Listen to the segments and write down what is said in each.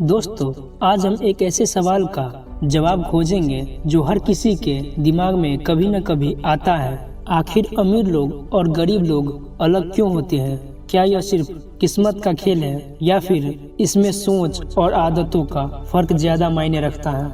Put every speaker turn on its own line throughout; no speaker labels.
दोस्तों, आज हम एक ऐसे सवाल का जवाब खोजेंगे जो हर किसी के दिमाग में कभी न कभी आता है। आखिर अमीर लोग और गरीब लोग अलग क्यों होते हैं? क्या यह सिर्फ किस्मत का खेल है या फिर इसमें सोच और आदतों का फर्क ज्यादा मायने रखता है?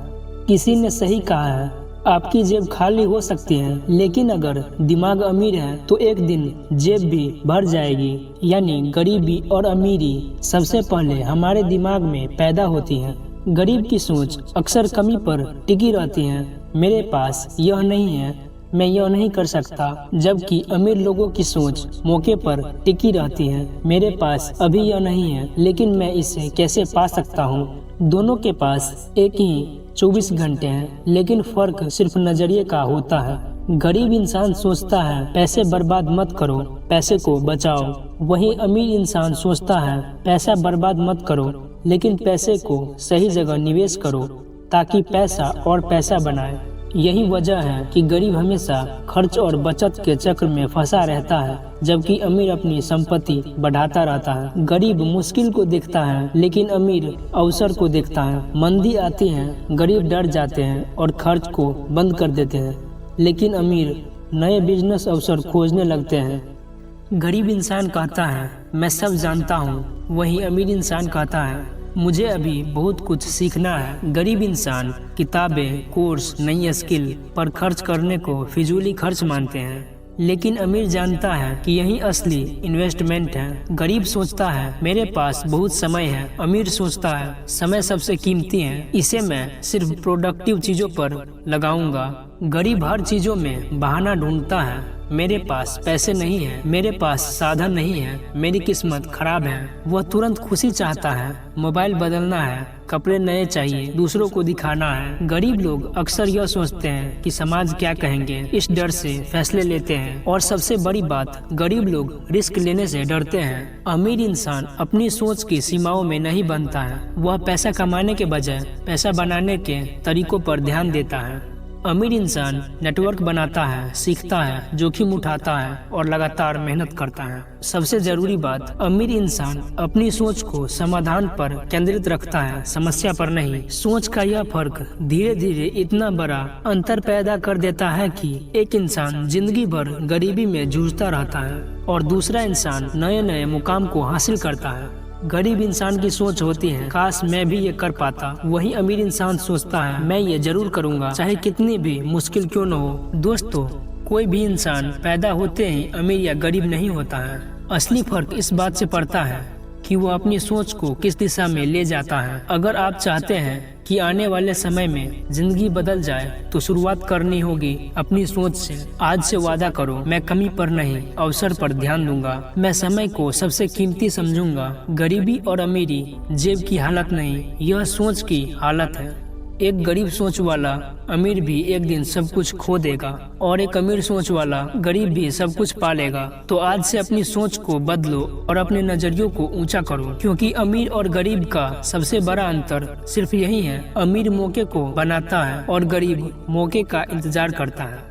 किसी ने सही कहा है, आपकी जेब खाली हो सकती है, लेकिन अगर दिमाग अमीर है तो एक दिन जेब भी भर जाएगी। यानी गरीबी और अमीरी सबसे पहले हमारे दिमाग में पैदा होती है। गरीब की सोच अक्सर कमी पर टिकी रहती है। मेरे पास यह नहीं है, मैं यह नहीं कर सकता। जबकि अमीर लोगों की सोच मौके पर टिकी रहती है। मेरे पास अभी यह नहीं है, लेकिन मैं इसे कैसे पा सकता हूँ। दोनों के पास एक ही 24 घंटे हैं, लेकिन फर्क सिर्फ नजरिए का होता है। गरीब इंसान सोचता है पैसे बर्बाद मत करो, पैसे को बचाओ। वहीं अमीर इंसान सोचता है पैसा बर्बाद मत करो, लेकिन पैसे को सही जगह निवेश करो ताकि पैसा और पैसा बनाए। यही वजह है कि गरीब हमेशा खर्च और बचत के चक्र में फंसा रहता है, जबकि अमीर अपनी संपत्ति बढ़ाता रहता है। गरीब मुश्किल को देखता है, लेकिन अमीर अवसर को देखता है। मंदी आती है, गरीब डर जाते हैं और खर्च को बंद कर देते हैं, लेकिन अमीर नए बिजनेस अवसर खोजने लगते हैं। गरीब इंसान कहता है मैं सब जानता हूँ, वहीं अमीर इंसान कहता है मुझे अभी बहुत कुछ सीखना है। गरीब इंसान किताबें, कोर्स, नई स्किल पर खर्च करने को फिजूली खर्च मानते हैं, लेकिन अमीर जानता है कि यही असली इन्वेस्टमेंट है। गरीब सोचता है मेरे पास बहुत समय है, अमीर सोचता है समय सबसे कीमती है, इसे मैं सिर्फ प्रोडक्टिव चीजों पर लगाऊंगा। गरीब हर चीजों में बहाना ढूंढता है, मेरे पास पैसे नहीं है, मेरे पास साधन नहीं है, मेरी किस्मत खराब है। वह तुरंत खुशी चाहता है, मोबाइल बदलना है, कपड़े नए चाहिए, दूसरों को दिखाना है। गरीब लोग अक्सर यह सोचते हैं कि समाज क्या कहेंगे, इस डर से फैसले लेते हैं। और सबसे बड़ी बात, गरीब लोग रिस्क लेने से डरते हैं। अमीर इंसान अपनी सोच की सीमाओं में नहीं बनता है, वह पैसा कमाने के बजाय पैसा बनाने के तरीकों पर ध्यान देता है। अमीर इंसान नेटवर्क बनाता है, सीखता है, जोखिम उठाता है और लगातार मेहनत करता है। सबसे जरूरी बात, अमीर इंसान अपनी सोच को समाधान पर केंद्रित रखता है, समस्या पर नहीं। सोच का यह फर्क धीरे धीरे इतना बड़ा अंतर पैदा कर देता है कि एक इंसान जिंदगी भर गरीबी में जूझता रहता है और दूसरा इंसान नए नए मुकाम को हासिल करता है। गरीब इंसान की सोच होती है काश मैं भी ये कर पाता। वहीं अमीर इंसान सोचता है मैं ये जरूर करूँगा, चाहे कितनी भी मुश्किल क्यों न हो। दोस्तों, कोई भी इंसान पैदा होते ही अमीर या गरीब नहीं होता है। असली फर्क इस बात से पड़ता है कि वो अपनी सोच को किस दिशा में ले जाता है। अगर आप चाहते हैं कि आने वाले समय में जिंदगी बदल जाए तो शुरुआत करनी होगी अपनी सोच से। आज से वादा करो, मैं कमी पर नहीं अवसर पर ध्यान दूंगा, मैं समय को सबसे कीमती समझूंगा। गरीबी और अमीरी जेब की हालत नहीं, यह सोच की हालत है। एक गरीब सोच वाला अमीर भी एक दिन सब कुछ खो देगा और एक अमीर सोच वाला गरीब भी सब कुछ पा लेगा। तो आज से अपनी सोच को बदलो और अपने नजरियों को ऊंचा करो, क्योंकि अमीर और गरीब का सबसे बड़ा अंतर सिर्फ यही है, अमीर मौके को बनाता है और गरीब मौके का इंतजार करता है।